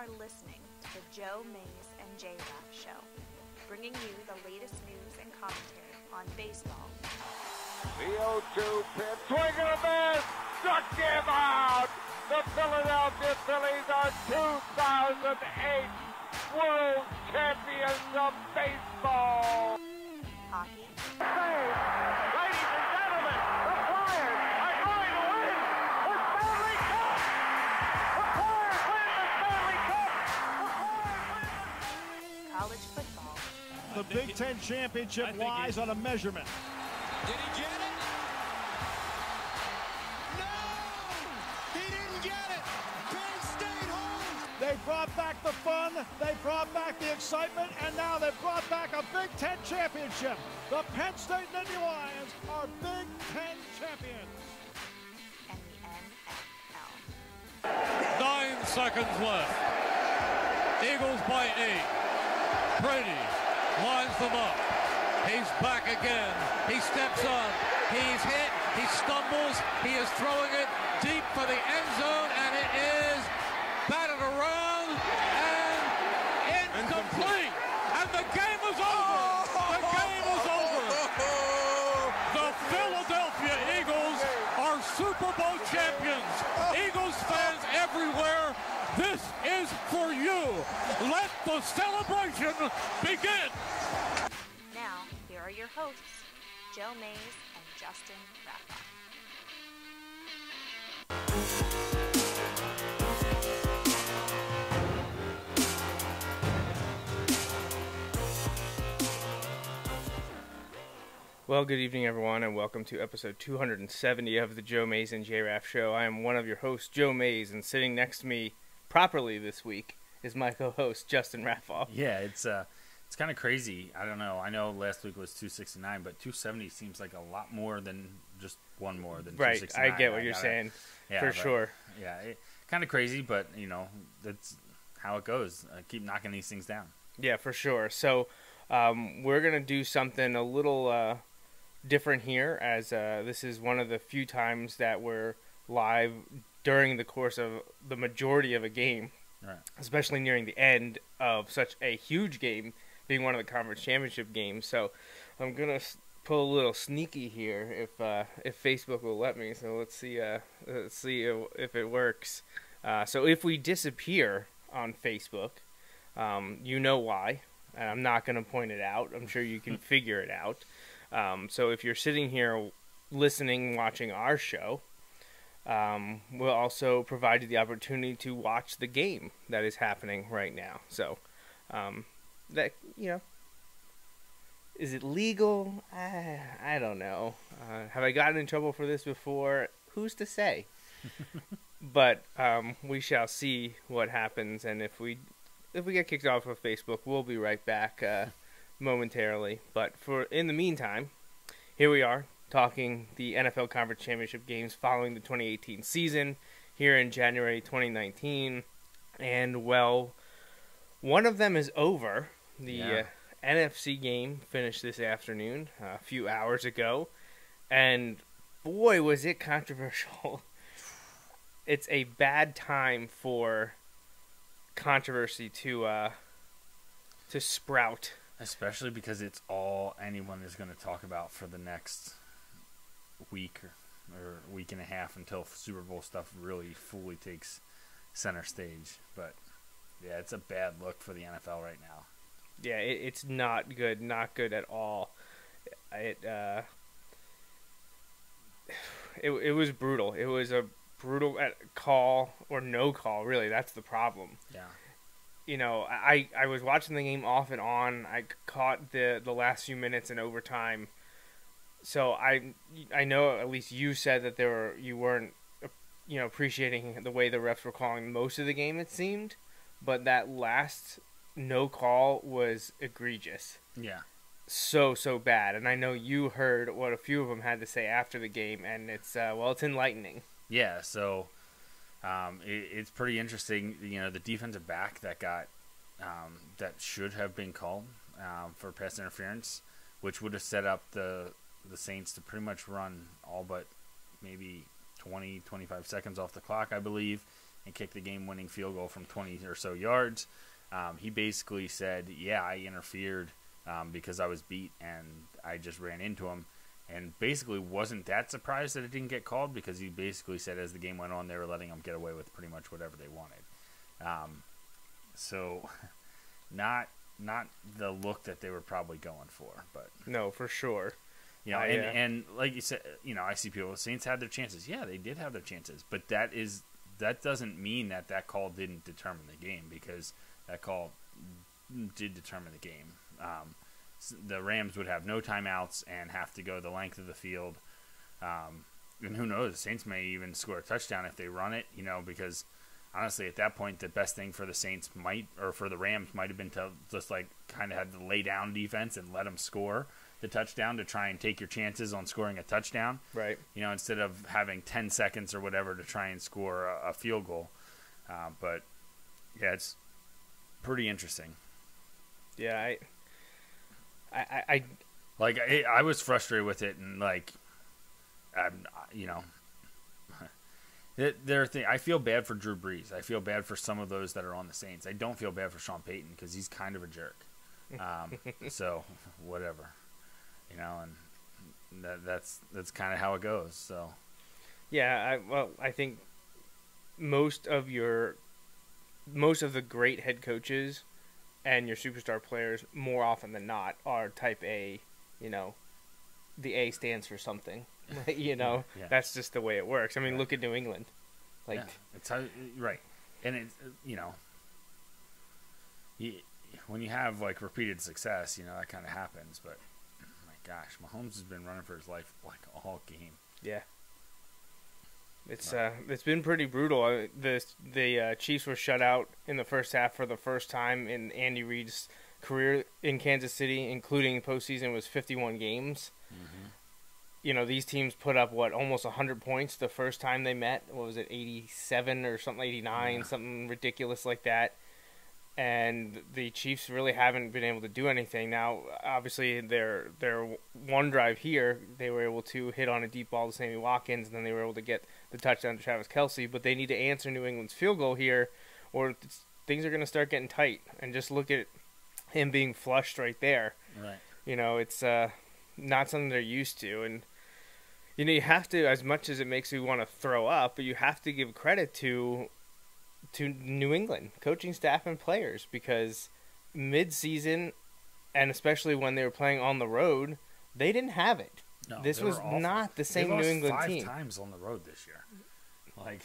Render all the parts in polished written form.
are listening to the Joe Mays and J-Raff Show, bringing you the latest news and commentary on baseball. The 0-2 pitch, swing and a miss, struck him out! The Philadelphia Phillies are 2008 World Champions of Baseball! Hockey. Ladies and gentlemen, the Flyers are going to win the Stanley Cup! The Flyers win the Stanley Cup! College football. The Big Ten championship lies on a measurement. Did he get it? No! He didn't get it! Penn State home! They brought back the fun, they brought back the excitement, and now they've brought back a Big Ten championship. The Penn State Nittany Lions are Big Ten champions. And the NFL. 9 seconds left. Eagles by 8. Brady lines them up. He's back again. He steps up. He's hit. He stumbles. He is throwing it deep for the end zone, and it is batted around and incomplete. And the game is over. The game is over. The Philadelphia Eagles are Super Bowl champions. Eagles fans everywhere, this is for you. Let the celebration begin. Now, here are your hosts, Joe Mays and Justin Raff. Well, good evening, everyone, and welcome to episode 270 of the Joe Mays and J-Raff Show. I am one of your hosts, Joe Mays, and sitting next to me properly this week is my co-host, Justin Raffoff. Yeah, it's kind of crazy. I don't know. I know last week was 269, but 270 seems like a lot more than just one more than 269. Right, I get what you're saying, for sure. Yeah, kind of crazy, but, you know, that's how it goes. Keep knocking these things down. Yeah, for sure. So we're going to do something a little different here, as this is one of the few times that we're live during the course of the majority of a game, Right. Especially nearing the end of such a huge game, being one of the conference championship games. So I'm going to pull a little sneaky here if Facebook will let me. So let's see if it works. So if we disappear on Facebook, you know why, and I'm not going to point it out. I'm sure you can figure it out. So if you're sitting here listening, watching our show, we'll also provide you the opportunity to watch the game that is happening right now. So that, you know, is it legal? I don't know. Have I gotten in trouble for this before? Who's to say? But we shall see what happens, and if we get kicked off of Facebook, we'll be right back momentarily. But in the meantime, here we are talking the NFL Conference Championship games following the 2018 season here in January 2019, and well, one of them is over. The NFC game finished this afternoon, a few hours ago, and boy, was it controversial. It's a bad time for controversy to sprout. Especially because it's all anyone is going to talk about for the next week or week and a half until Super Bowl stuff really fully takes center stage. But, yeah, it's a bad look for the NFL right now. Yeah, it's not good at all. It was brutal. It was a brutal call or no call, really. That's the problem. Yeah. You know, I was watching the game off and on. I caught the last few minutes in overtime. So I know at least you said that you weren't appreciating the way the refs were calling most of the game, it seemed, but that last no call was egregious. Yeah. So bad. And I know you heard what a few of them had to say after the game, and it's enlightening. Yeah, so it's pretty interesting. You know, the defensive back that got that should have been called for pass interference, which would have set up the Saints to pretty much run all but maybe 20, 25 seconds off the clock, I believe. and kicked the game-winning field goal from 20 or so yards. He basically said, yeah, I interfered because I was beat and I just ran into him. And basically wasn't that surprised that it didn't get called, because he basically said as the game went on, they were letting him get away with pretty much whatever they wanted. So not the look that they were probably going for. But No, for sure. You know, Yeah. and like you said, you know, I see people, Saints had their chances. Yeah, they did have their chances. But that doesn't mean that call didn't determine the game, because that call did determine the game. The Rams would have no timeouts and have to go the length of the field. And who knows, the Saints may even score a touchdown if they run it, you know, because honestly at that point the best thing for the Saints for the Rams might have been to just like kind of have to lay down defense and let them score the touchdown to try and take your chances on scoring a touchdown. Right. You know, instead of having 10 seconds or whatever to try and score a field goal. But yeah, it's pretty interesting. Yeah, I Like, I was frustrated with it, and like, you know, I feel bad for Drew Brees. I feel bad for some of those that are on the Saints. I don't feel bad for Sean Payton because he's kind of a jerk. So whatever, you know, and that's kind of how it goes. So yeah, I think most of the great head coaches and your superstar players, more often than not, are type A. You know, the A stands for something. You know, yeah. That's just the way it works. I mean, look at New England. Like, yeah, it's how, right, and it's, you know, when you have like repeated success, you know, that kind of happens. But oh my gosh, Mahomes has been running for his life like all game. yeah. It's been pretty brutal. The Chiefs were shut out in the first half for the first time in Andy Reid's career in Kansas City, including postseason, was 51 games. Mm-hmm. You know, these teams put up almost 100 points the first time they met. What was it, 87 or something, 89, something ridiculous like that. And the Chiefs really haven't been able to do anything. Now, obviously, their one drive here, they were able to hit on a deep ball to Sammy Watkins, and then they were able to get the touchdown to Travis Kelce. But they need to answer New England's field goal here, or things are going to start getting tight. And just look at him being flushed right there. Right. You know, it's not something they're used to. And, you know, you have to, as much as it makes you want to throw up, but you have to give credit to New England coaching staff and players, because mid-season, and especially when they were playing on the road, they didn't have it. No, this was not the same New England team. 5 times on the road this year. Like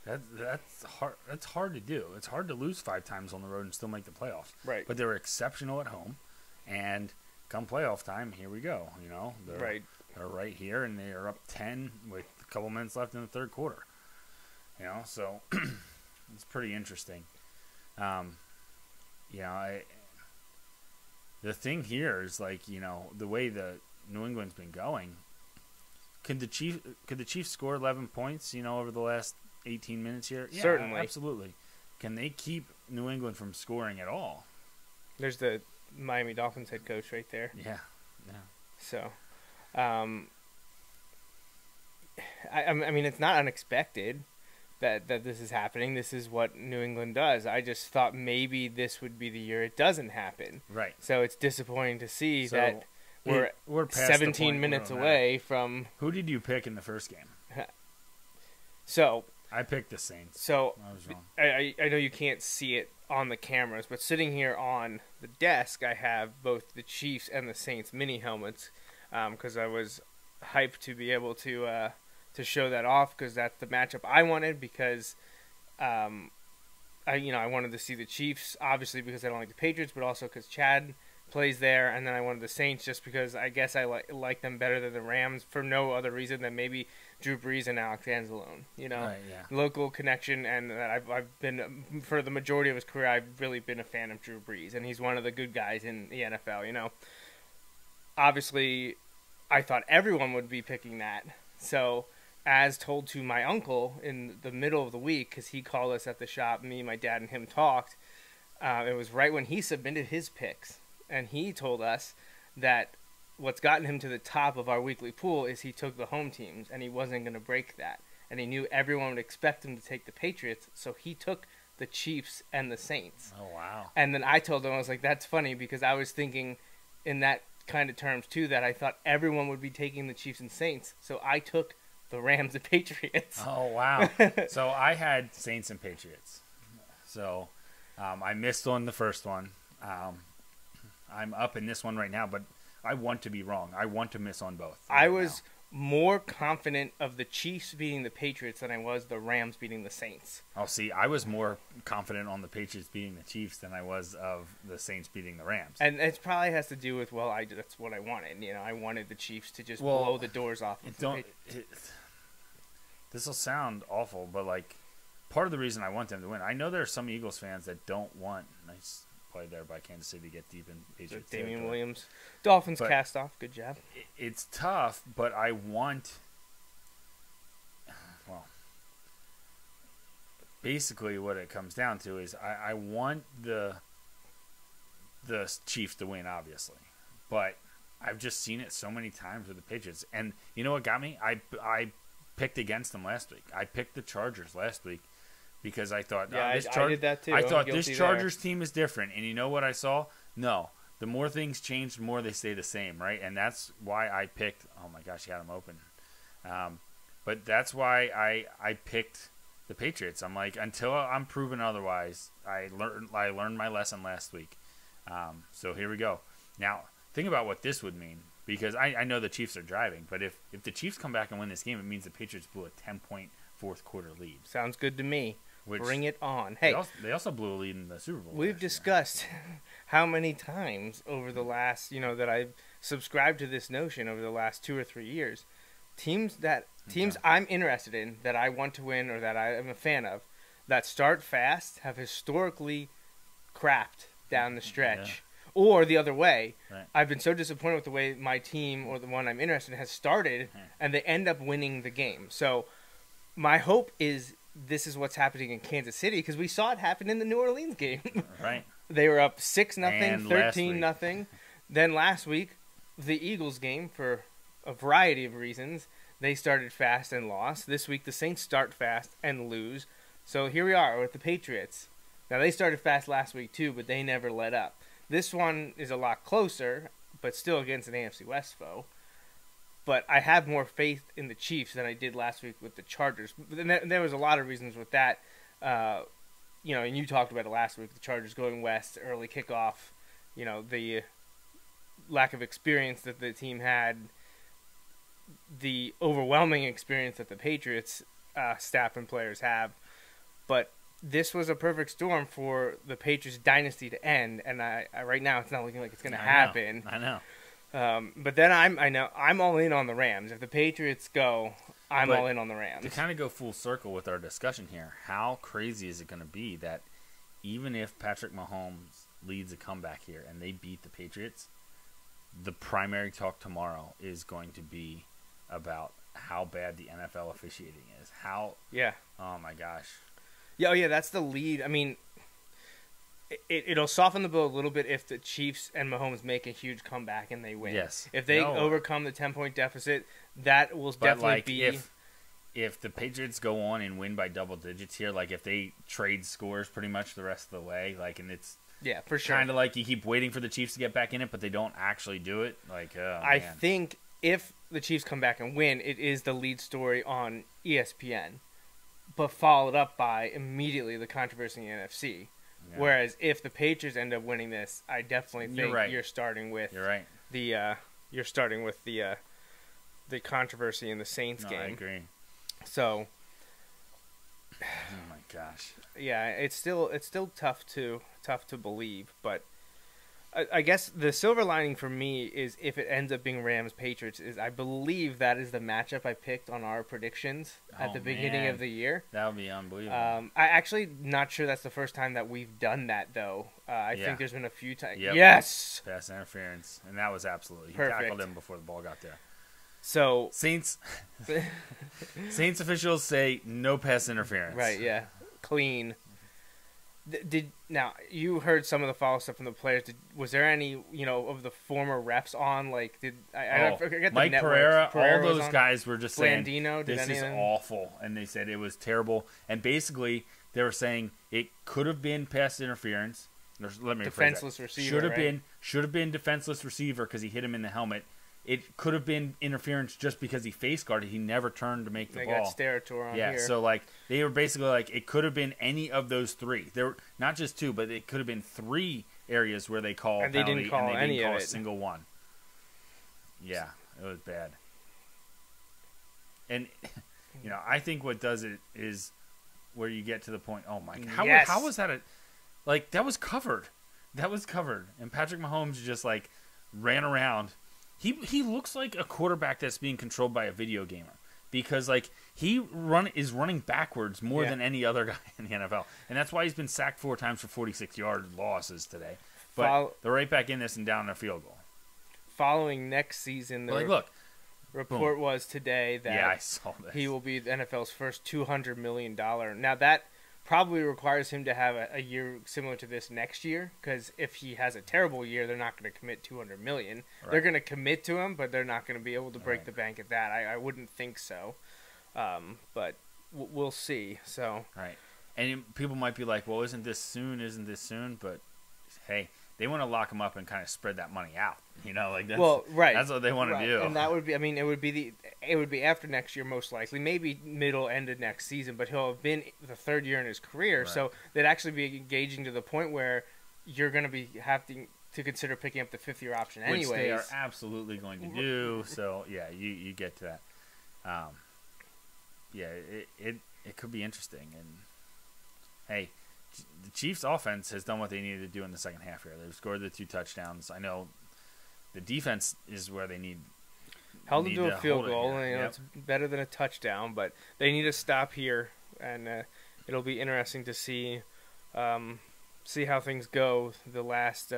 that's hard. That's hard to do. It's hard to lose 5 times on the road and still make the playoffs. Right. But they were exceptional at home, and come playoff time, here we go. You know, they're right here, and they are up 10 with a couple minutes left in the third quarter. You know, so. It's pretty interesting. You know, the thing here is, like, you know, the way the New England's been going. Could the Chiefs score 11 points, you know, over the last 18 minutes here? Yeah, certainly, absolutely. Can they keep New England from scoring at all? There's the Miami Dolphins head coach right there. Yeah. So, I mean, it's not unexpected that this is happening. This is what New England does. I just thought maybe this would be the year it doesn't happen. Right. So it's disappointing to see that we're past 17 minutes away from. Who did you pick in the first game? So I picked the Saints. So I was wrong. I know you can't see it on the cameras, but sitting here on the desk, I have both the Chiefs and the Saints mini helmets, because I was hyped to be able to show that off, because that's the matchup I wanted, because I wanted to see the Chiefs, obviously because I don't like the Patriots, but also because Chad plays there, and then I wanted the Saints just because I guess I like them better than the Rams for no other reason than maybe Drew Brees and Alex Anzalone, you know, right, yeah. Local connection, and I've been, for the majority of his career, I've really been a fan of Drew Brees, and he's one of the good guys in the NFL, you know. Obviously, I thought everyone would be picking that, so as told to my uncle in the middle of the week, because he called us at the shop, me, my dad, and him talked, it was right when he submitted his picks, and he told us that what's gotten him to the top of our weekly pool is he took the home teams, and he wasn't going to break that. and he knew everyone would expect him to take the Patriots, so he took the Chiefs and the Saints. Oh, wow. And then I told him, I was like, that's funny, because I was thinking in that kind of terms, too, that I thought everyone would be taking the Chiefs and Saints, so I took the Rams and Patriots. Oh, wow. So I had Saints and Patriots. So I missed on the first one. I'm up in this one right now, but I want to be wrong. I want to miss on both. I was more confident of the Chiefs beating the Patriots than I was the Rams beating the Saints. Oh, see, I was more confident on the Patriots beating the Chiefs than I was of the Saints beating the Rams. And it probably has to do with, that's what I wanted. You know, I wanted the Chiefs to just blow the doors off of the Patriots. This will sound awful, but, like, part of the reason I want them to win, I know there are some Eagles fans that don't want, nice play there by Kansas City to get deep in Patriots. So Damian Williams. Dolphins cast off. Good job. It's tough, but I want, well, basically what it comes down to is I want the Chiefs to win, obviously, but I've just seen it so many times with the Patriots. And you know what got me? I picked against them last week. I picked the Chargers last week because I thought, I did that too. I thought this Chargers team is different. And you know what I saw? No. The more things change, the more they stay the same, right? And that's why I picked, oh my gosh, you got them open. But that's why I picked the Patriots. I'm like, until I'm proven otherwise, I learned my lesson last week. So here we go. Now, think about what this would mean. Because I know the Chiefs are driving, but if the Chiefs come back and win this game, it means the Patriots blew a 10-point fourth quarter lead. Sounds good to me. Bring it on. Hey, they also blew a lead in the Super Bowl. We've discussed how many times over the last, that I've subscribed to this notion over the last 2 or 3 years. Teams I'm interested in, that I want to win or that I am a fan of, that start fast have historically crapped down the stretch. Yeah. Or the other way, right. I've been so disappointed with the way my team or the one I'm interested in has started, and they end up winning the game. So my hope is this is what's happening in Kansas City, because we saw it happen in the New Orleans game. Right. They were up 6-0, 13-0. Then last week, the Eagles game, for a variety of reasons, they started fast and lost. This week, the Saints start fast and lose. So here we are with the Patriots. Now, they started fast last week too, but they never let up. This one is a lot closer, but still against an AFC West foe. But I have more faith in the Chiefs than I did last week with the Chargers. But there was a lot of reasons with that. And you talked about it last week, the Chargers going west, early kickoff, the lack of experience that the team had, the overwhelming experience that the Patriots staff and players have. But this was a perfect storm for the Patriots dynasty to end, and I right now it's not looking like it's going to happen. I know. But then I'm all in on the Rams. If the Patriots go, I'm all in on the Rams. To kind of go full circle with our discussion here, how crazy is it going to be that even if Patrick Mahomes leads a comeback here and they beat the Patriots, the primary talk tomorrow is going to be about how bad the NFL officiating is. Oh my gosh. Yeah, that's the lead. I mean, it'll soften the blow a little bit if the Chiefs and Mahomes make a huge comeback and they win. Yes. If they overcome the 10-point deficit, that will definitely be. If the Patriots go on and win by double digits here, like if they trade scores pretty much the rest of the way, and it's for sure, kind of like you keep waiting for the Chiefs to get back in it, but they don't actually do it. I think if the Chiefs come back and win, it is the lead story on ESPN. But followed up by immediately the controversy in the NFC. Yeah. Whereas if the Patriots end up winning this, I definitely think you're starting with the controversy in the Saints game. I agree. So, oh my gosh. Yeah, it's still tough to believe, but I guess the silver lining for me is if it ends up being Rams-Patriots, is I believe that is the matchup I picked on our predictions at the beginning of the year. That would be unbelievable. I actually not sure that's the first time that we've done that, though. I think there's been a few times. Yep. Yes! Pass interference. And that was absolutely. He perfect. Tackled him before the ball got there. So Saints officials say no pass interference. Right, yeah. Clean. Now you heard some of the follow stuff from the players. Was there any of the former reps on? Like I forget Mike the Pereira, all was those on. guys were just saying Blandino, this is awful, and they said it was terrible. And basically, they were saying it could have been pass interference. Let me defenseless receiver. Should have been defenseless receiver because he hit him in the helmet. It could have been interference just because he face guarded. He never turned to make the ball. They got Sterator on here. So like they were basically like it could have been any of those three. There were not just two, but it could have been three areas where they called and they penalty, didn't call and they any didn't call of a it. single one. Yeah, it was bad. And I think what does it is where you get to the point. Oh my God, how was that that was covered? That was covered, and Patrick Mahomes just like ran around. He looks like a quarterback that's being controlled by a video gamer because like he is running backwards more than any other guy in the NFL, and that's why he's been sacked 4 times for 46-yard losses today. But they're right back in this and down a field goal. Following next season, the report was today that I saw this. He will be the NFL's first $200 million. Now that probably requires him to have a year similar to this next year, because if he has a terrible year, they're not going to commit $200 million. Right. They're going to commit to him, but they're not going to be able to break the bank at that. I wouldn't think so, but we'll see. So and people might be like, "Well, isn't this soon?" But hey, they want to lock him up and kind of spread that money out. That's what they want to do. And that would be, it would be after next year most likely, maybe middle end of next season, but he'll have been the third year in his career, so they'd actually be engaging to the point where you're going to be having to consider picking up the 5th-year option anyways. Which they are absolutely going to do. So yeah, you get to that. It could be interesting. And hey, the Chiefs' offense has done what they needed to do in the second half here. They've scored the 2 touchdowns. I know the defense is where they need held them to a field goal. It's better than a touchdown, but they need to stop here, and it'll be interesting to see how things go the last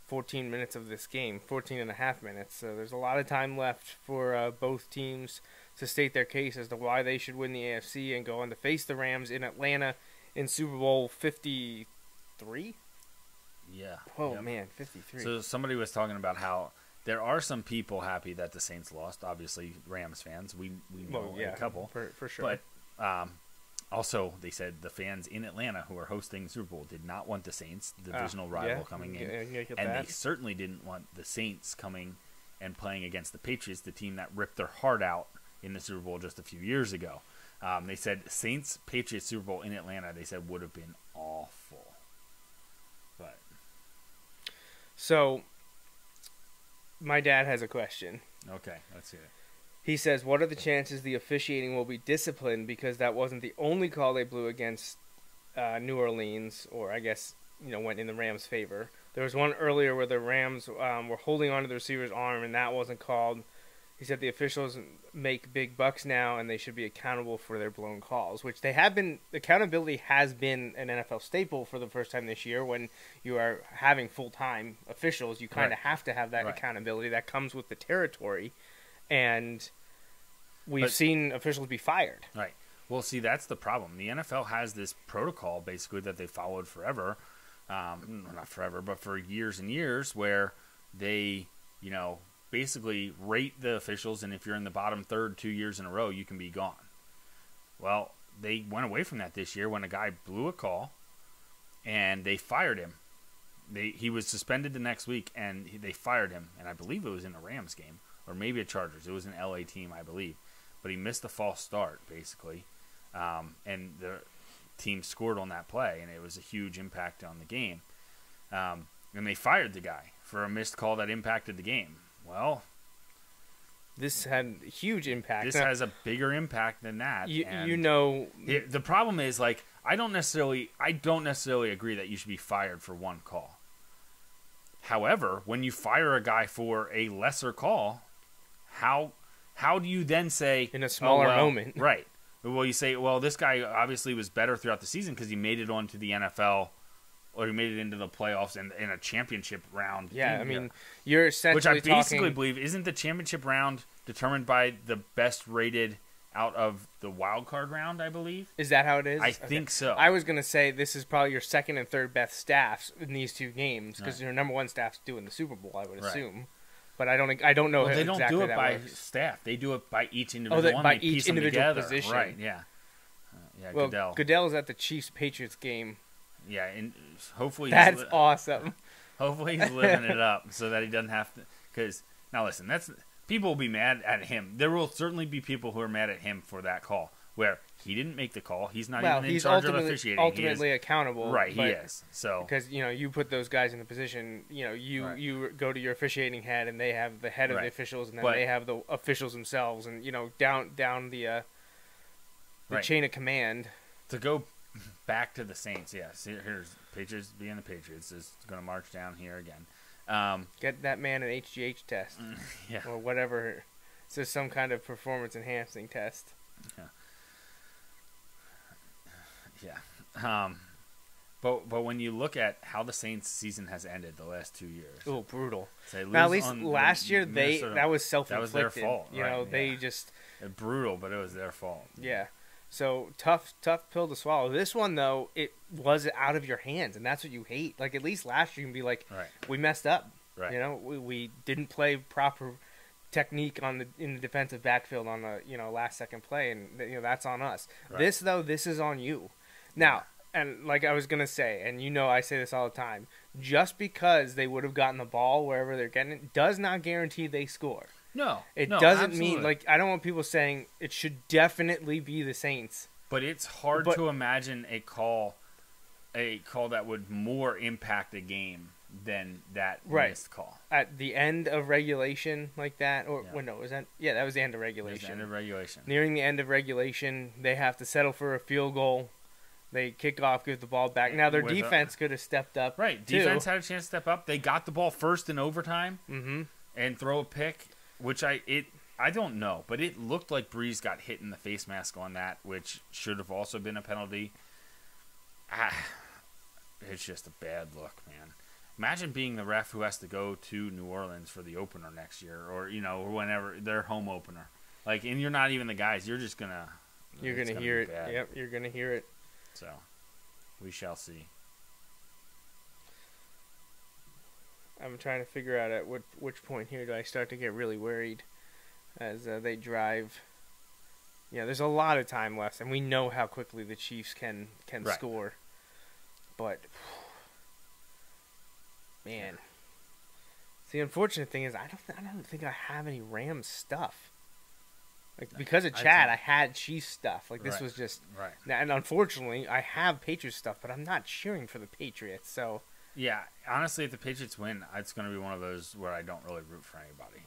14 minutes of this game, 14 and a half minutes. So there's a lot of time left for both teams to state their case as to why they should win the AFC and go on to face the Rams in Atlanta in Super Bowl 53. Yeah. Oh, man, 53. So somebody was talking about how there are some people happy that the Saints lost. Obviously, Rams fans. We know a couple. For sure. But also, they said the fans in Atlanta who are hosting the Super Bowl did not want the Saints, the divisional rival, coming in. And they certainly didn't want the Saints coming and playing against the Patriots, the team that ripped their heart out in the Super Bowl just a few years ago. They said Saints-Patriots Super Bowl in Atlanta, they said, would have been awful. But so, my dad has a question. Okay, let's hear it. He says, what are the chances the officiating will be disciplined because that wasn't the only call they blew against New Orleans, or I guess, went in the Rams' favor. There was one earlier where the Rams were holding onto the receiver's arm, and that wasn't called. He said the officials make big bucks now, and they should be accountable for their blown calls, which they have been. Accountability has been an NFL staple for the first time this year. When you are having full-time officials, you kind of have to have that accountability that comes with the territory, and we've seen officials be fired. Right. Well, see, that's the problem. The NFL has this protocol, basically, that they followed forever. Not forever, but for years and years, where they, basically rate the officials, and if you're in the bottom third 2 years in a row, you can be gone. Well, they went away from that this year when a guy blew a call, and they fired him. He was suspended the next week, and they fired him, and I believe it was in a Rams game, or maybe a Chargers. It was an LA team, I believe. But he missed a false start, basically, and the team scored on that play, and it was a huge impact on the game. And they fired the guy for a missed call that impacted the game. Well, this had a huge impact. This has a bigger impact than that. The problem is, I don't necessarily agree that you should be fired for one call. However, when you fire a guy for a lesser call, how do you then say in a smaller moment, right? Well, you say, well, this guy obviously was better throughout the season because he made it onto the NFL. Or he made it into the playoffs and in a championship round. Yeah, you're essentially which I basically believe isn't the championship round determined by the best rated out of the wild card round, I believe. Is that how it is? I think so. I was going to say this is probably your second and third best staffs in these two games because your number one staff's doing the Super Bowl, I would assume. But I don't know. Well, they don't exactly do it that by works. staff. They do it by each individual one. By they piece each them individual together. position. Right, yeah. Well, Goodell. Goodell's at the Chiefs-Patriots game. Yeah, and hopefully That's awesome. Hopefully he's living it up so that he doesn't have to. Because, now listen, people will be mad at him. There will certainly be people who are mad at him for that call, where he didn't make the call. He's not even in charge of officiating. Ultimately accountable. Right, he is. So because you put those guys in the position, you go to your officiating head, and they have the head of the officials, and then they have the officials themselves, and down the chain of command. To go back to the Saints, yes. Here's Patriots being the Patriots is going to march down here again. Get that man an HGH test, or whatever. It's just some kind of performance enhancing test. Yeah. But when you look at how the Saints' season has ended the last 2 years, brutal. Now, at least last year that was self-inflicted. That was their fault. They just brutal, but it was their fault. Yeah. So tough pill to swallow. This one though, it was out of your hands, and that's what you hate. Like at least last year, you can be like, we messed up. Right. We didn't play proper technique in the defensive backfield on the last second play, and that's on us. Right. This is on you. Now, and like I was gonna say, and I say this all the time, just because they would have gotten the ball wherever they're getting it does not guarantee they score. No, it doesn't absolutely. mean I don't want people saying it should definitely be the Saints. But it's hard to imagine a call that would more impact a game than that missed call at the end of regulation like that. Or no, was that? Yeah, that was the end of regulation. The end of regulation. Nearing the end of regulation, they have to settle for a field goal. They kick off, give the ball back. Now their defense could have stepped up. Right, too. Defense had a chance to step up. They got the ball first in overtime and throw a pick. Which I don't know, but it looked like Breeze got hit in the face mask on that, which should have also been a penalty. It's just a bad look, man. Imagine being the ref who has to go to New Orleans for the opener next year, or whenever their home opener. And you're not even the guys. You're just gonna. You're gonna hear it. Bad. Yep, you're gonna hear it. So, we shall see. I'm trying to figure out at which point here do I start to get really worried as they drive. Yeah, there's a lot of time left, and we know how quickly the Chiefs can score. But, man, the unfortunate thing is I don't think I have any Rams stuff. Because of Chad, I had Chiefs stuff. This was just and unfortunately, I have Patriots stuff, but I'm not cheering for the Patriots, so. Yeah, honestly, if the Patriots win, it's going to be one of those where I don't really root for anybody.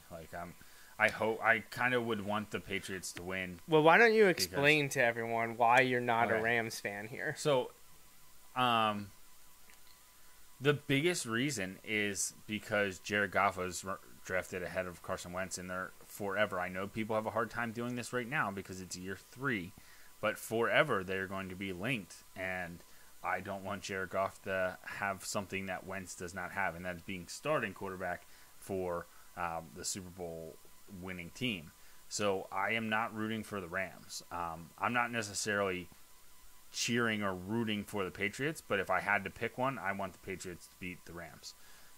I kind of would want the Patriots to win. Well, why don't you explain to everyone why you're not a Rams fan here? So, the biggest reason is because Jared Goff was drafted ahead of Carson Wentz, and they're forever. I know people have a hard time doing this right now because it's year 3, but forever they're going to be linked, and I don't want Jared Goff to have something that Wentz does not have, and that's being starting quarterback for the Super Bowl winning team. So I am not rooting for the Rams. I'm not necessarily cheering or rooting for the Patriots, but if I had to pick one, I want the Patriots to beat the Rams.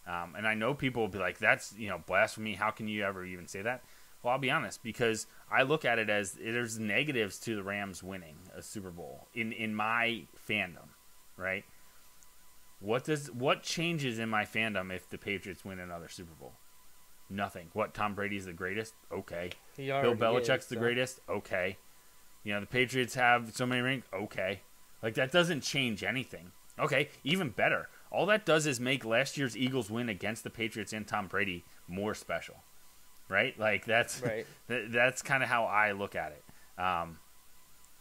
And I know people will be like, that's blasphemy. How can you ever even say that? Well, I'll be honest, because I look at it as there's negatives to the Rams winning a Super Bowl in my fandom. Right? What changes in my fandom if the Patriots win another Super Bowl? Nothing. What, Tom Brady's the greatest? Okay. Bill Belichick's the greatest? Okay. The Patriots have so many rings? Okay. That doesn't change anything. Okay, even better. All that does is make last year's Eagles win against the Patriots and Tom Brady more special. Right? That's right. That's kind of how I look at it.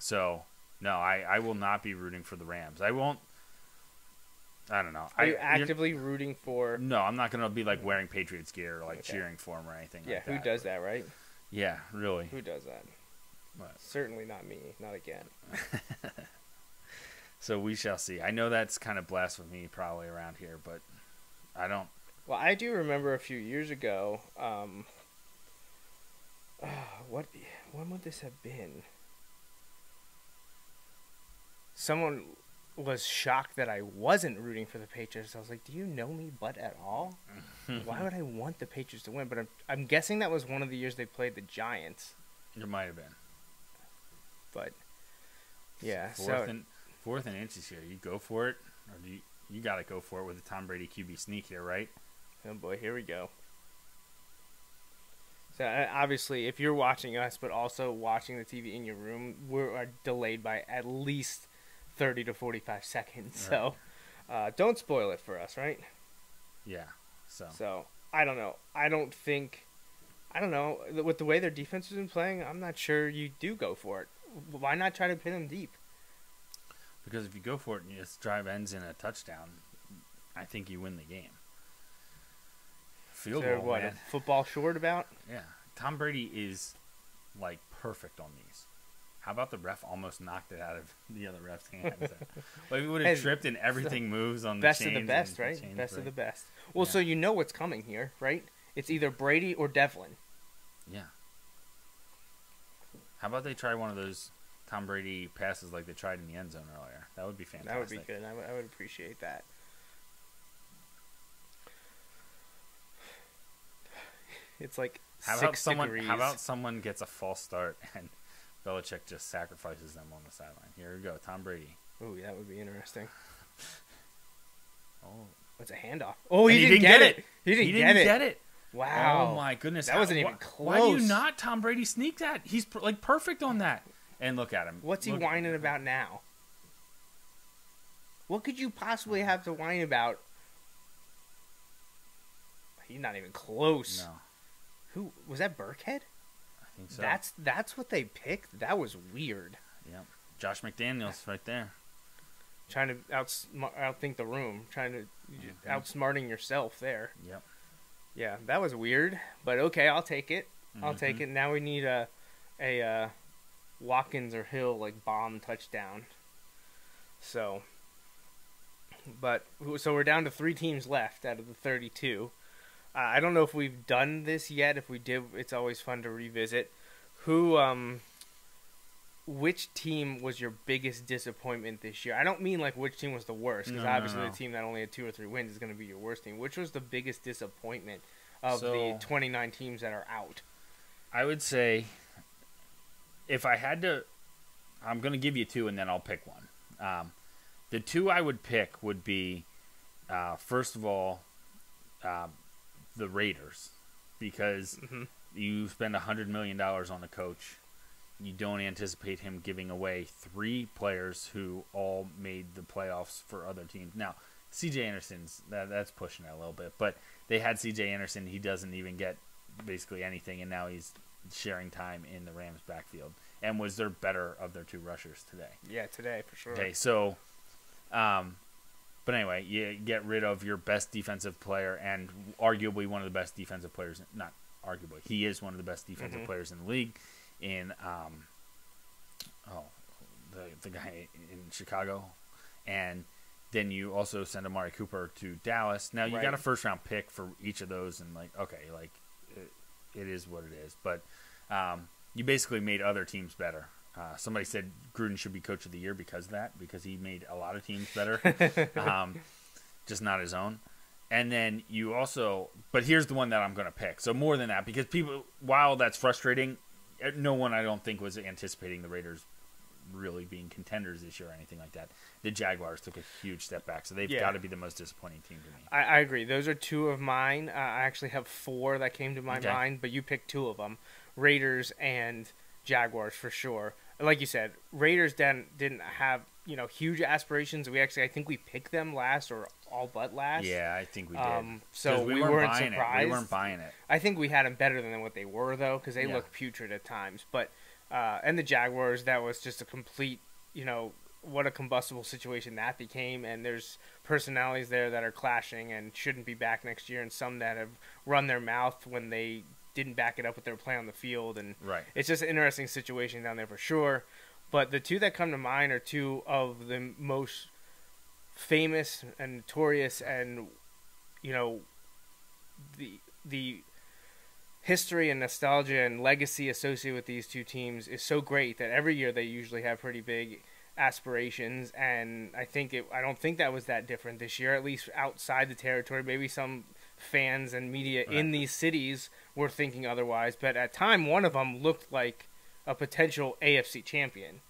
So, no, I will not be rooting for the Rams. I won't. I don't know. Are you actively rooting for? No, I'm not going to be wearing Patriots gear or cheering for them or anything like that. Yeah, who does that, right? Yeah, really. Who does that? What? Certainly not me. Not again. So we shall see. I know that's kind of blasphemy probably around here, but I don't. Well, I do remember a few years ago. When would this have been? someone was shocked that I wasn't rooting for the Patriots. I was like, do you know me but at all? Why would I want the Patriots to win? But I'm guessing that was one of the years they played the Giants. It might have been. But, yeah. Fourth and inches here. You go for it, or do you got to go for it with the Tom Brady QB sneak here, right? Oh, boy, here we go. So, obviously, if you're watching us but also watching the TV in your room, we're delayed by at least 30 to 45 seconds. Right. So, don't spoil it for us, right? Yeah. So, I don't know. I don't know. With the way their defense has been playing, I'm not sure you do go for it. Why not try to pin them deep? Because if you go for it and this drive ends in a touchdown, I think you win the game. Field goal, what, man. a football short about? Yeah. Tom Brady is, like, perfect on these. How about the ref almost knocked it out of the other ref's hands? Like, he would have tripped and everything moves on the best chains. Best of the best, right? Best of the best. Well, so you know what's coming here, right? It's either Brady or Devlin. Yeah. How about they try one of those Tom Brady passes like they tried in the end zone earlier? That would be fantastic. That would be good. I would appreciate that. It's like 6 degrees. How about someone gets a false start and Belichick just sacrifices them on the sideline? Here we go, Tom Brady. Ooh, that would be interesting. Oh, it's a handoff. Oh, he didn't get it. He didn't get it. Wow. Oh my goodness. That wasn't even close. Why do you not Tom Brady sneak that? He's like perfect on that. And look at him. What's he whining about now? What could you possibly have to whine about? He's not even close. No. Who was that? Burkhead? I think so. That's what they picked. That was weird. Yep. Josh McDaniels right there. Trying to outthink the room. Trying to outsmarting yourself there. Yep. Yeah, that was weird. But okay, I'll take it. I'll take it. Now we need a Watkins or Hill like bomb touchdown. So we're down to 3 teams left out of the 32. I don't know if we've done this yet. If we did, it's always fun to revisit. Which team was your biggest disappointment this year? I don't mean like which team was the worst, because obviously the team that only had 2 or 3 wins is going to be your worst team. Which was the biggest disappointment of the 29 teams that are out? I would say, if I had to, I'm going to give you 2 and then I'll pick one. The 2 I would pick would be, first of all, the Raiders, because you spend $100 million on a coach. You don't anticipate him giving away 3 players who all made the playoffs for other teams. Now, C.J. Anderson's, that's pushing it a little bit, but they had C.J. Anderson. He doesn't even get basically anything, and now he's sharing time in the Rams' backfield, and was their better of their 2 rushers today. Yeah, today, for sure. Okay, so, but anyway, you get rid of your best defensive player and arguably one of the best defensive players, not arguably, he is one of the best defensive players in the league, in the guy in Chicago, and then you also send Amari Cooper to Dallas. Now you got a first round pick for each of those, and it is what it is. But you basically made other teams better. Somebody said Gruden should be coach of the year because of that, because he made a lot of teams better, just not his own. And then you also, but here's the one that I'm going to pick. So more than that, because people, while that's frustrating, no one I don't think was anticipating the Raiders really being contenders this year or anything like that. The Jaguars took a huge step back, so they've got to be the most disappointing team to me. I agree. Those are 2 of mine. I actually have 4 that came to my mind, but you picked 2 of them. Raiders and Jaguars for sure. Like you said, Raiders didn't have huge aspirations. I think we picked them last or all but last. Yeah, I think we did. So we weren't buying surprised. We weren't buying it. I think we had them better than what they were, though, because they look putrid at times. But and the Jaguars, that was just a complete, what a combustible situation that became. And there's personalities there that are clashing and shouldn't be back next year, and some that have run their mouth when they didn't back it up with their play on the field. And it's just an interesting situation down there for sure. But the 2 that come to mind are 2 of the most famous and notorious, and the history and nostalgia and legacy associated with these 2 teams is so great that every year they usually have pretty big aspirations, and I don't think that was that different this year, at least outside the territory. Maybe some fans and media in these cities were thinking otherwise, but at time one of them looked like a potential AFC champion.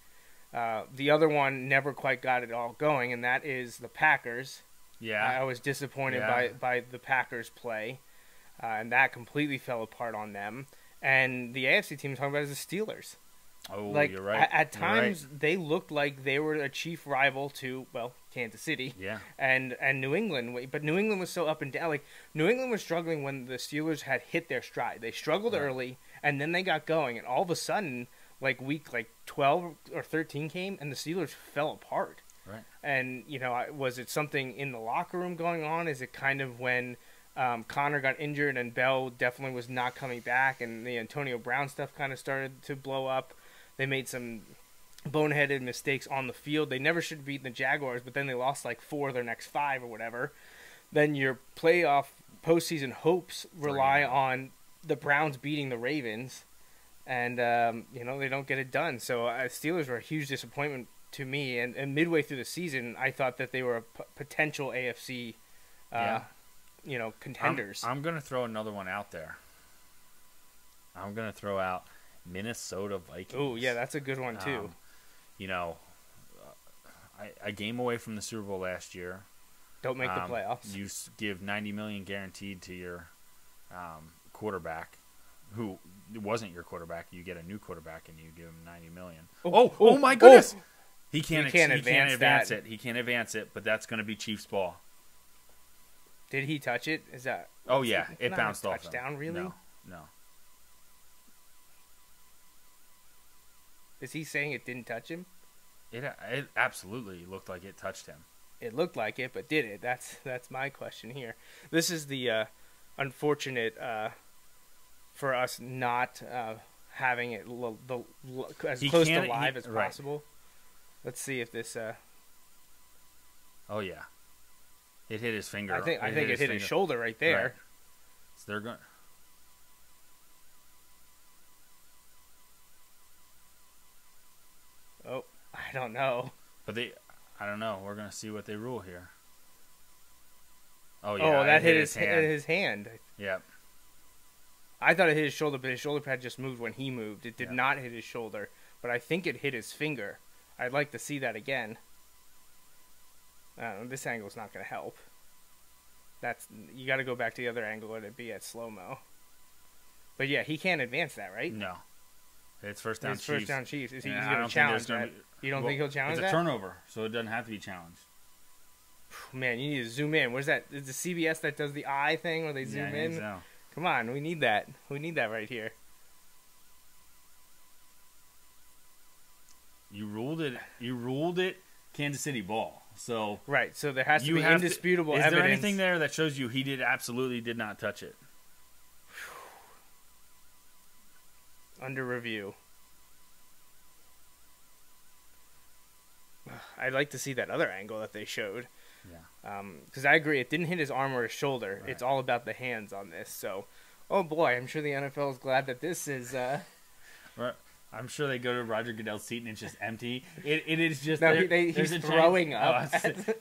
The other one never quite got it all going, and that is the Packers. Yeah. I was disappointed by the Packers' play, and that completely fell apart on them. And the AFC team talking about is the Steelers. Oh, like, you're right. At times, they looked like they were a chief rival to, well, Kansas City. Yeah. And New England. But New England was so up and down. Like, New England was struggling when the Steelers had hit their stride. They struggled early, and then they got going. And all of a sudden, week 12 or 13 came, and the Steelers fell apart. Right. And, was it something in the locker room going on? Is it kind of when Connor got injured and Bell definitely was not coming back, and the Antonio Brown stuff kind of started to blow up? They made some boneheaded mistakes on the field. They never should have beaten the Jaguars, but then they lost 4 of their next 5 or whatever. Then your playoff postseason hopes rely on the Browns beating the Ravens, and they don't get it done. So Steelers were a huge disappointment to me, and midway through the season, I thought that they were a potential AFC, contenders. I'm going to throw another one out there. I'm going to throw out Minnesota Vikings. Oh, yeah, that's a good one, too. A game away from the Super Bowl last year. Don't make the playoffs. You give $90 million guaranteed to your quarterback, who wasn't your quarterback. You get a new quarterback, and you give him $90 million. Oh my goodness! He can't advance it. He can't advance it, but that's going to be Chiefs ball. Did he touch it? Is that? Oh yeah, it bounced off. Touchdown, really? No. Is he saying it didn't touch him? It absolutely looked like it touched him. It looked like it, but did it? That's my question here. This is the unfortunate for us not having it as close to live as possible. Let's see if this. Oh yeah, it hit his finger. I think it hit his shoulder right there. Right. So they're going. Oh, I don't know. But I don't know. We're gonna see what they rule here. Oh yeah, oh, that hit his hand. Yep. I thought it hit his shoulder, but his shoulder pad just moved when he moved. It did not hit his shoulder, but I think it hit his finger. I'd like to see that again. This angle's not going to help. You got to go back to the other angle and it'd be at slow-mo. But yeah, he can't advance that, right? No. It's first down Chiefs. First down Chiefs. Is he going to challenge that? You don't think he'll challenge that? It's a turnover, so it doesn't have to be challenged. Man, you need to zoom in. Where's that? Is the CBS that does the eye thing where they zoom in? So. Come on, we need that. We need that right here. You ruled it Kansas City ball. So right, so there has to be indisputable evidence. Is there anything there that shows you he absolutely did not touch it? Under review. I'd like to see that other angle that they showed. Yeah. Because I agree, it didn't hit his arm or his shoulder. Right. It's all about the hands on this. So, oh boy, I'm sure the NFL is glad that this is. Right. I'm sure they go to Roger Goodell's seat and it's just empty. It is just he's throwing up.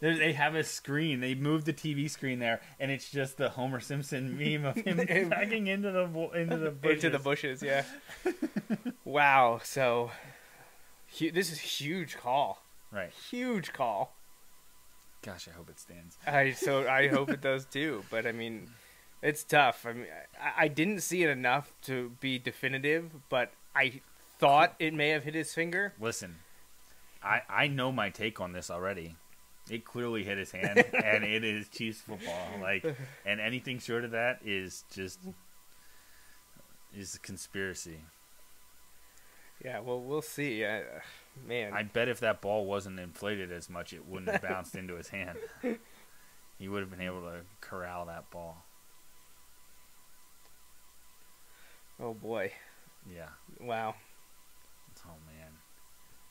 They have a screen. They moved the TV screen there, and it's just the Homer Simpson meme of him backing into the bushes. Into the bushes, yeah. Wow. So this is a huge call. Right. Huge call. Gosh, I hope it stands. I hope it does too. But I mean, it's tough. I mean, I didn't see it enough to be definitive, but I thought it may have hit his finger. Listen, I know my take on this already. It clearly hit his hand, and it is Chiefs football. And anything short of that is a conspiracy. Yeah, well, we'll see. Man, I bet if that ball wasn't inflated as much, it wouldn't have bounced into his hand. He would have been able to corral that ball. Oh boy. Yeah. Wow. Oh man,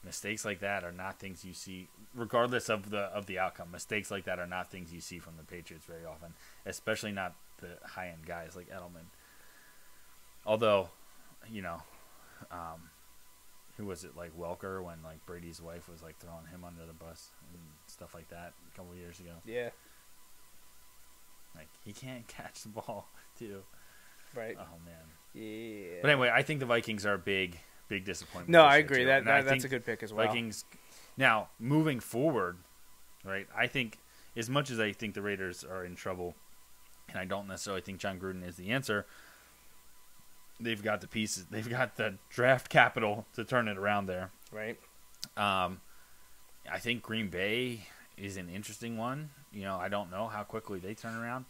mistakes like that are not things you see, regardless of the outcome. Mistakes like that are not things you see from the Patriots very often, especially not the high end guys like Edelman. Although, who was it, like Welker, when like Brady's wife was like throwing him under the bus and stuff like that a couple years ago. Yeah. Like he can't catch the ball too. Right. Oh man. Yeah. But anyway, I think the Vikings are a big disappointment. No, this I year, agree. too. That And I that's think a good pick as well. Vikings. Now moving forward, right? I think as much as I think the Raiders are in trouble, and I don't necessarily think John Gruden is the answer. They've got the pieces. They've got the draft capital to turn it around there. Right. I think Green Bay is an interesting one. You know, I don't know how quickly they turn around.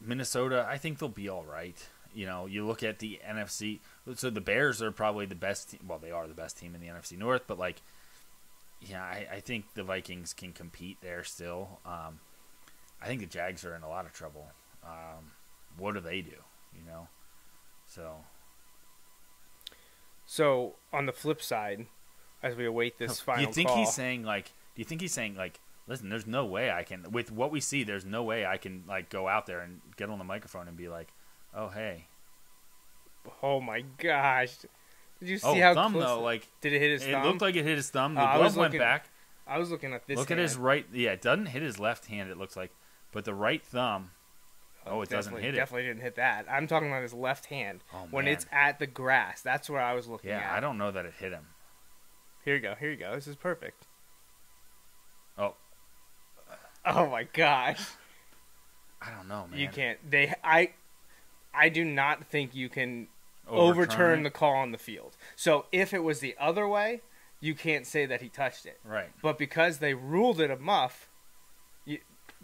Minnesota, I think they'll be all right. You know, you look at the NFC. So the Bears are probably the best team. Well, they are the best team in the NFC North. But, like, yeah, I think the Vikings can compete there still. I think the Jags are in a lot of trouble. What do they do, you know? So on the flip side, as we await this final do you think call, he's saying like? Listen, there's no way I can. With what we see, there's no way I can like go out there and get on the microphone and be like, "Oh hey." Oh my gosh! Did you see how thumb close? though? Like, did it hit his thumb? It looked like it hit his thumb. The I glove was went looking- back. I was looking at this. Look at his right. Yeah, it doesn't hit his left hand. It looks like, but the right thumb. Oh, it doesn't hit it. Definitely didn't hit that. I'm talking about his left hand when man. it's at the grass. That's where I was looking at. Yeah, I don't know that it hit him. Here you go. Here you go. This is perfect. Oh. Oh my gosh. I don't know, man. You can't. I do not think you can Overturn overturn it? the call on the field. So if it was the other way, you can't say that he touched it. Right. But because they ruled it a muff,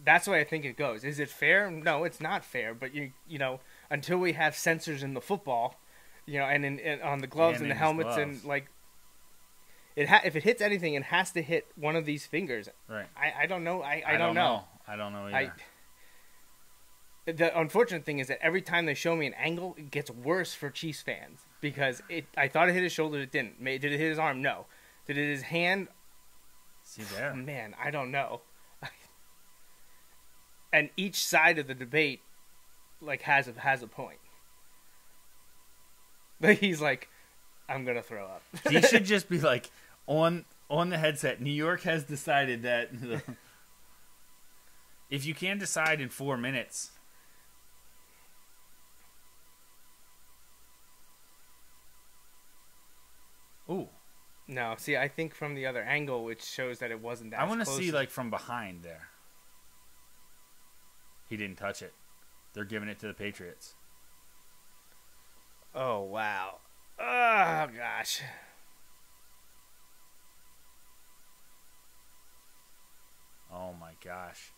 that's the way I think it goes. Is it fair? No, it's not fair. But you know, until we have sensors in the football, you know, and on the gloves and the helmets and like, if it hits anything, it has to hit one of these fingers. Right. I don't know. I don't know. I don't know either. The unfortunate thing is that every time they show me an angle, it gets worse for Chiefs fans because I thought it hit his shoulder, it didn't. Did it hit his arm? No. Did it hit his hand? See there. Man, I don't know. And each side of the debate, like, has a point. But he's like, I'm gonna throw up. He should just be like on the headset. New York has decided that if you can't decide in 4 minutes. Ooh. No, see, I think from the other angle, which shows that it wasn't that. I want to close see as- like from behind there. He didn't touch it. They're giving it to the Patriots. Oh wow. Oh gosh. Oh my gosh.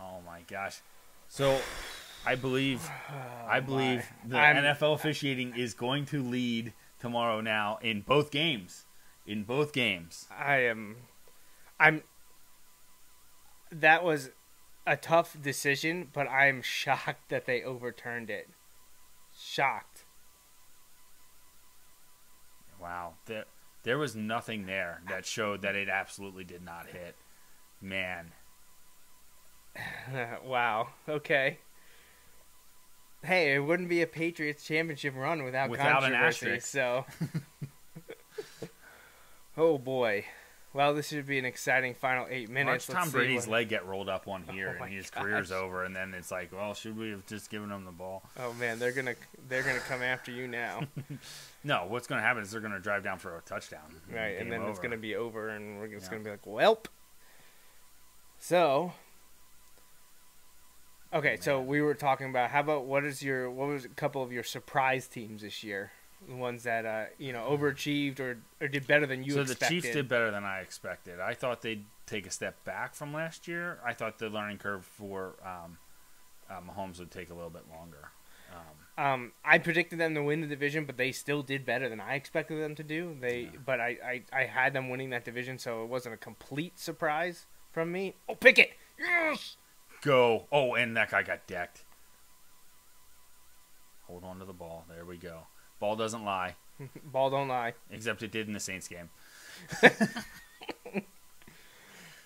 Oh my gosh. So I believe the NFL officiating is going to lead tomorrow now in both games. That was a tough decision, but I'm shocked that they overturned it. Shocked. Wow. There was nothing there that showed that it absolutely did not hit. Man. Wow. Okay. Hey, it wouldn't be a Patriots championship run without an controversy. asterisk. So. Oh boy. Well, this should be an exciting final 8 minutes. Watch Tom Brady's leg get rolled up one here, and his career's over. And then it's like, well, should we have just given him the ball? Oh man, they're gonna come after you now. No, what's gonna happen is they're gonna drive down for a touchdown. Right, and then Game it's over. gonna be over, and it's gonna be like, welp. So. Okay, so we were talking about what was a couple of your surprise teams this year? The ones that overachieved or did better than you expected. So the Chiefs did better than I expected. I thought they'd take a step back from last year. I thought the learning curve for Mahomes would take a little bit longer. I predicted them to win the division, but they still did better than I expected them to do. But I had them winning that division, so it wasn't a complete surprise from me. Oh, Pickett! Yes! Go. Oh, and that guy got decked. Hold on to the ball. There we go. Ball doesn't lie. Ball don't lie. Except it did in the Saints game.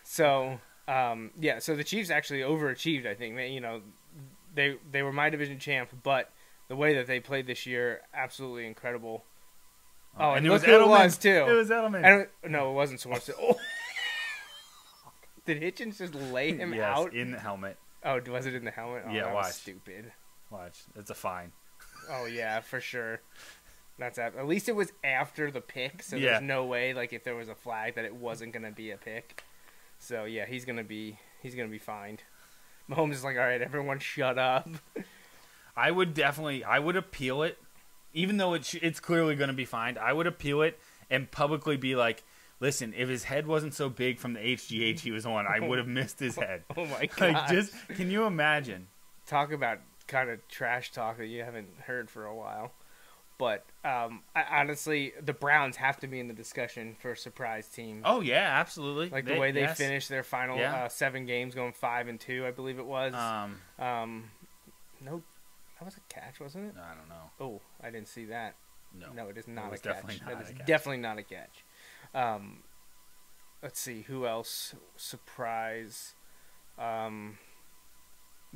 So, so the Chiefs actually overachieved, I think. They were my division champ, but the way that they played this year, absolutely incredible. And look who it was too. It was Edelman. No, it wasn't so much. Oh. Did Hitchens just lay him out? in the helmet. Oh, was it in the helmet? Oh, Yeah, that watch. was stupid. Watch. It's a fine. Oh, yeah, for sure. At least it was after the pick, so Yeah. there's no way, like, if there was a flag that it wasn't going to be a pick. So, yeah, he's going to be fined. Mahomes is like, all right, everyone shut up. I would appeal it, even though it's clearly going to be fined. I would appeal it and publicly be like, listen, if his head wasn't so big from the HGH he was on, I would have missed his head. Oh, my God. Can you imagine? Talk about kind of trash talk that you haven't heard for a while. But honestly, the Browns have to be in the discussion for a surprise team. Oh, yeah, absolutely. Like the way they yes. finished their final 7 games, going 5-2, I believe it was. No, that was a catch, wasn't it? I don't know. Oh, I didn't see that. No, it is not a catch. Definitely not Definitely not a catch. Let's see, who else? Surprise.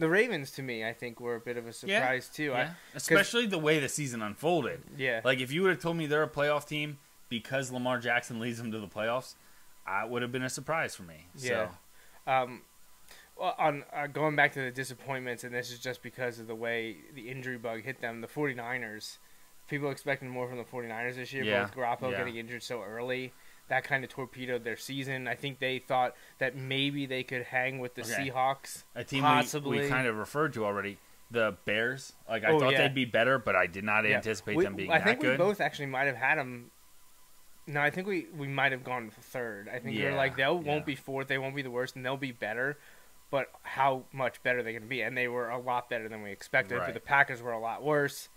The Ravens, to me, I think, were a bit of a surprise, too. Yeah. Especially the way the season unfolded. Yeah. Like, if you would have told me they're a playoff team because Lamar Jackson leads them to the playoffs, it would have been a surprise for me. Yeah. Well, going back to the disappointments, and this is just because of the way the injury bug hit them, the 49ers, people expecting more from the 49ers this year, but with Garoppolo getting injured so early, that kind of torpedoed their season. I think they thought that maybe they could hang with the Seahawks. A team possibly. we kind of referred to already. The Bears. Like, I thought they'd be better, but I did not anticipate them being that good. I think we both actually might have had them. No, I think we might have gone third. I think we were like, they won't be fourth, they won't be the worst, and they'll be better. But how much better are they going to be? And they were a lot better than we expected. Right. But the Packers were a lot worse.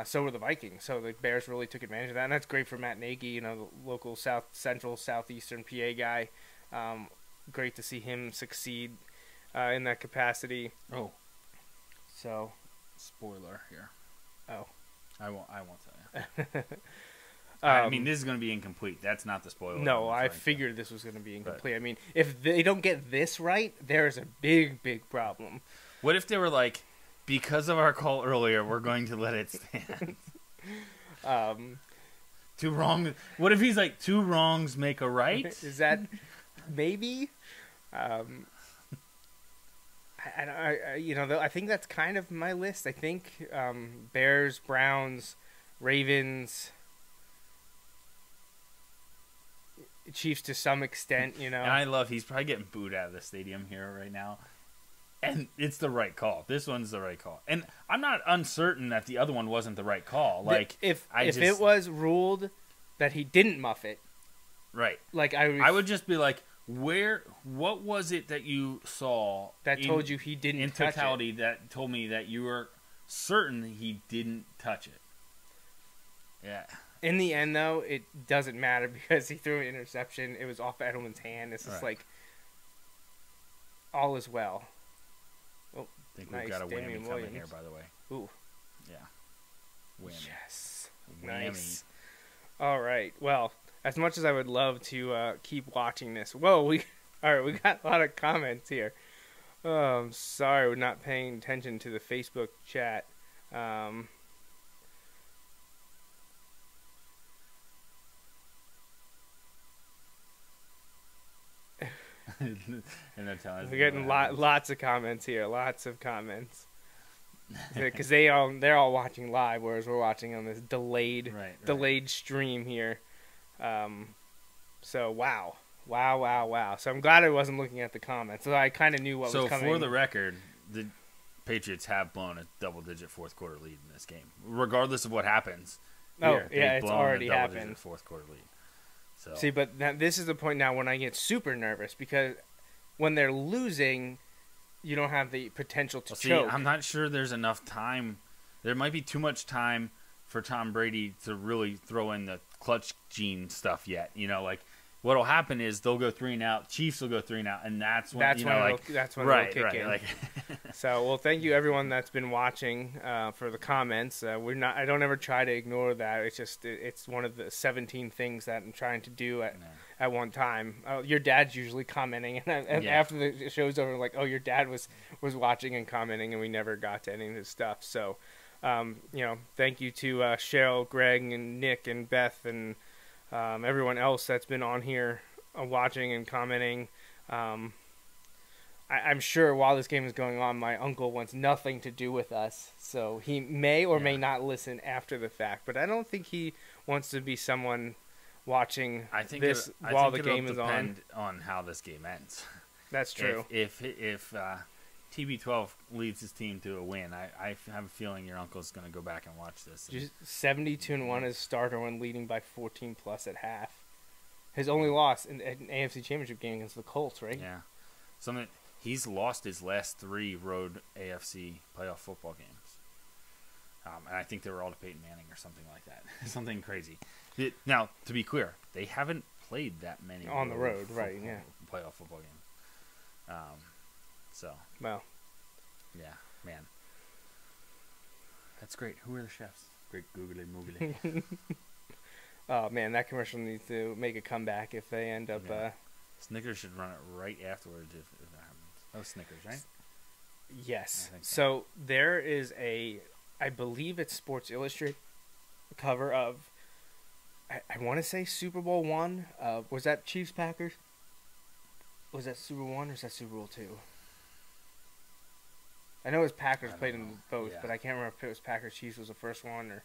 So were the Vikings. So the Bears really took advantage of that. And that's great for Matt Nagy, the local southeastern PA guy. Great to see him succeed in that capacity. Oh. So. Spoiler here. Oh. I won't tell you. I mean, this is going to be incomplete. That's not the spoiler. No, I figured this was going to be incomplete. I mean, if they don't get this right, there's a big, big problem. What if they were like, because of our call earlier, we're going to let it stand? Two wrongs. What if he's like, 2 wrongs make a right? Is that maybe? I think that's kind of my list. I think Bears, Browns, Ravens, Chiefs to some extent, And I love, he's probably getting booed out of the stadium here right now. And it's the right call. This one's the right call. And I'm not uncertain that the other one wasn't the right call. Like, if it was ruled that he didn't muff it, right? Like I would just be like, what was it that you saw that told you he didn't in touch totality it? That told me that you were certain he didn't touch it? Yeah. In the end, though, it doesn't matter because he threw an interception. It was off Edelman's hand. It's just like all is well. Oh, I think nice. we've got a Damian whammy Williams. coming here, by the way. Ooh. Yeah. Whammy. Yes. Whammy. Nice. All right. Well, as much as I would love to keep watching this, we got a lot of comments here. Oh, I'm sorry, we're not paying attention to the Facebook chat. And they're telling us We're getting lots of comments here. Lots of comments. Because they're all watching live, whereas we're watching on this delayed stream here. So wow. So I'm glad I wasn't looking at the comments. So I kind of knew what was coming. So for the record, the Patriots have blown a double-digit fourth quarter lead in this game, regardless of what happens. It's already happened. Fourth quarter lead. So. See, but now, this is the point now when I get super nervous because when they're losing, you don't have the potential to choke. I'm not sure there's enough time. There might be too much time for Tom Brady to really throw in the clutch gene stuff yet. Like what'll happen is they'll go 3 and out. Chiefs will go 3 and out, and that's when it'll kick in. So, well, thank you everyone that's been watching for the comments. I don't ever try to ignore that. It's just it's one of the 17 things that I'm trying to do at one time. Your dad's usually commenting, and after the show's over, like, oh, your dad was watching and commenting, and we never got to any of his stuff. So, Thank you to Cheryl, Greg, and Nick, and Beth, and everyone else that's been on here watching and commenting. I'm sure while this game is going on, my uncle wants nothing to do with us, so he may or may not listen after the fact. But I don't think he wants to be someone watching this while the game is on. Depend on how this game ends. That's true. If TB12 leads his team to a win, I have a feeling your uncle's going to go back and watch this. Just 72-1 as starter when leading by 14 plus at half. His only loss in an AFC Championship game against the Colts, right? Yeah. He's lost his last 3 road AFC playoff football games. And I think they were all to Peyton Manning or something like that. Something crazy. Now, to be clear, they haven't played that many on the road, right? Yeah, playoff football games. Well, yeah, man, that's great. Who are the chefs? Great googly moogly. Oh man, that commercial needs to make a comeback if they end up. Yeah. Snickers should run it right afterwards if that happens. That was Snickers, right? Yes. So there is I believe it's Sports Illustrated cover of. I want to say Super Bowl I. Was that Chiefs-Packers? Was that Super Bowl I or was that Super Bowl II? I know it was Packers played in both, but I can't remember if it was Packers-Chiefs was the first one or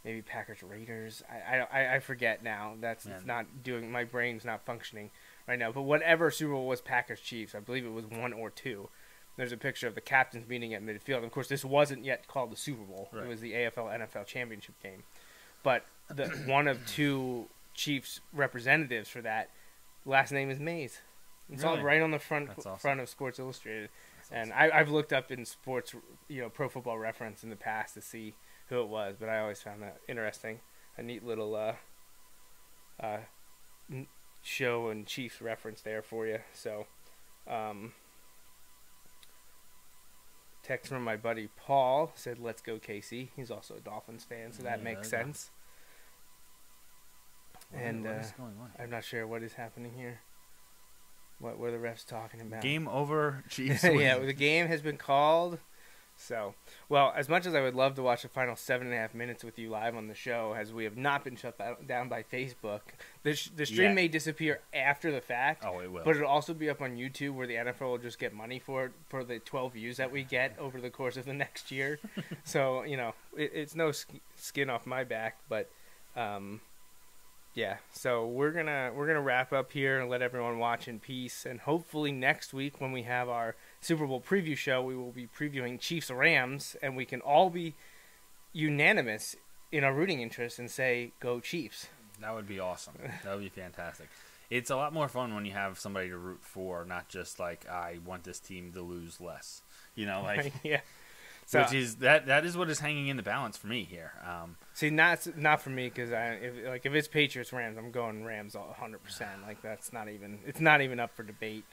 maybe Packers-Raiders. I forget now. That's not doing. My brain's not functioning right now. But whatever Super Bowl was Packers-Chiefs, I believe it was 1 or 2. There's a picture of the captains meeting at midfield. Of course, this wasn't yet called the Super Bowl. Right. It was the AFL-NFL championship game. But one of 2 Chiefs representatives for that last name is Mays. It's all right on the front of Sports Illustrated. And I've looked up in sports, Pro Football Reference in the past to see who it was, but I always found that interesting. A neat little show and Chiefs reference there for you. So, text from my buddy Paul said, "Let's go KC." He's also a Dolphins fan, so that makes sense. And what is going on? I'm not sure what is happening here. What were the refs talking about? Game over, Chiefs. Yeah, the game has been called. So, well, as much as I would love to watch the final 7.5 minutes with you live on the show, as we have not been shut down by Facebook, the stream may disappear after the fact. Oh, it will. But it'll also be up on YouTube, where the NFL will just get money for the 12 views that we get over the course of the next year. So, it's no skin off my back, but yeah. So we're gonna wrap up here and let everyone watch in peace. And hopefully next week, when we have our Super Bowl preview show, we will be previewing Chiefs-Rams, and we can all be unanimous in our rooting interest and say, "Go Chiefs." That would be awesome. That would be fantastic. It's a lot more fun when you have somebody to root for, not just like, I want this team to lose less. Yeah. So, which is that is what is hanging in the balance for me here. See, not for me, because if it's Patriots-Rams, I'm going Rams 100%. Like it's not even up for debate.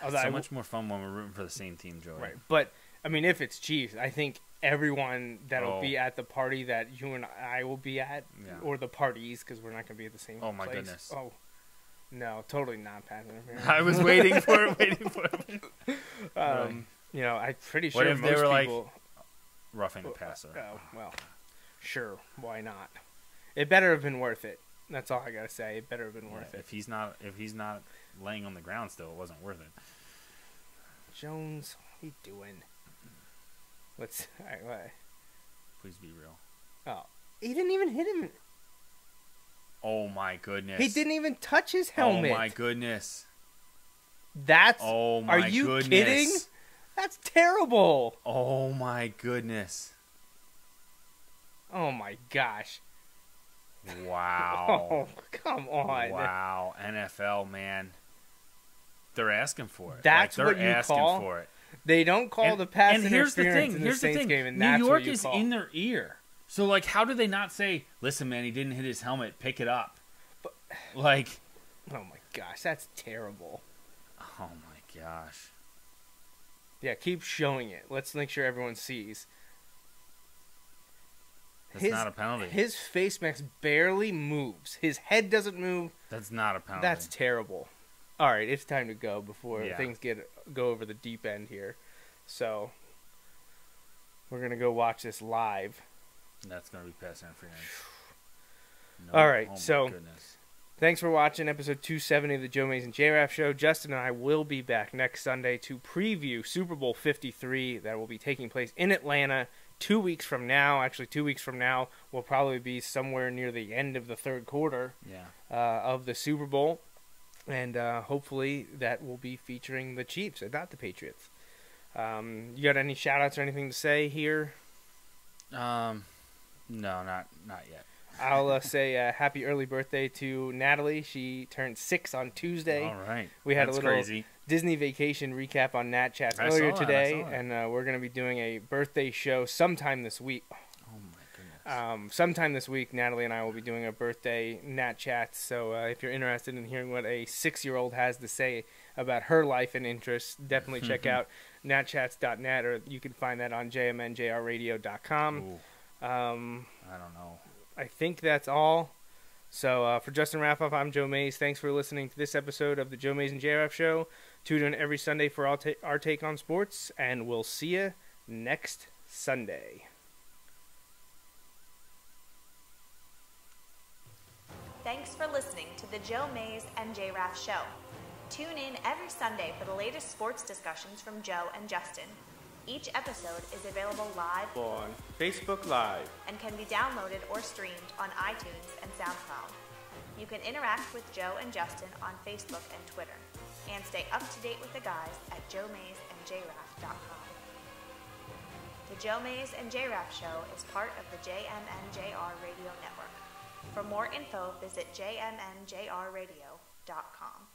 It's so much more fun when we're rooting for the same team, Joey. Right, but I mean, if it's Chiefs, I think everyone that'll be at the party that you and I will be at, or the parties, because we're not going to be at the same place. Oh my goodness! Oh no, totally not passing interference. I was waiting for it. I'm pretty sure what if most they were people like roughing the passer? Oh well, sure, why not? It better have been worth it. That's all I gotta say. It better have been worth it. If he's not laying on the ground still, it wasn't worth it. Jones, what are you doing? What? Please be real. Oh, he didn't even hit him. Oh my goodness! He didn't even touch his helmet. Oh my goodness! Oh my! Are you kidding? That's terrible. Oh my goodness! Oh my gosh! Wow! Oh, come on! Wow! NFL, man, they're asking for it. That's they're what you asking call for it. They don't call the pass and here's the interference thing. in the Saints game, and New that's York what you is call. in their ear. So, like, how do they not say, "Listen, man, he didn't hit his helmet. Pick it up." But, like, oh my gosh, that's terrible. Oh my gosh. Yeah, keep showing it. Let's make sure everyone sees. That's not a penalty. His face mask barely moves. His head doesn't move. That's not a penalty. That's terrible. All right, it's time to go before things go over the deep end here. So, We're going to go watch this live. And that's going to be pass interference. No, All right, oh my so goodness. Thanks for watching episode 270 of the Joe Mays and J-Raff Show. Justin and I will be back next Sunday to preview Super Bowl 53 that will be taking place in Atlanta 2 weeks from now. Actually, 2 weeks from now will probably be somewhere near the end of the third quarter of the Super Bowl. And hopefully that will be featuring the Chiefs and not the Patriots. You got any shout-outs or anything to say here? No, not yet. I'll say happy early birthday to Natalie. She turned 6 on Tuesday. All right. We had That's a little crazy. Disney vacation recap on Nat Chats earlier today, and we're going to be doing a birthday show sometime this week. Oh, my goodness. Sometime this week, Natalie and I will be doing a birthday Nat Chats. So if you're interested in hearing what a 6-year-old has to say about her life and interests, definitely check out natchats.net, or you can find that on jmnjrradio.com. I don't know. I think that's all. So for Justin Raffoff, I'm Joe Mays. Thanks for listening to this episode of the Joe Mays and J-Raff Show. Tune in every Sunday for our take on sports, and we'll see you next Sunday. Thanks for listening to the Joe Mays and J-Raff Show. Tune in every Sunday for the latest sports discussions from Joe and Justin. Each episode is available live On Facebook Live. and can be downloaded or streamed on iTunes and SoundCloud. You can interact with Joe and Justin on Facebook and Twitter, and stay up to date with the guys at joemaysandjraff.com. The Joe Mays and J-Raff Show is part of the JMNJR Radio Network. For more info, visit jmnjrradio.com.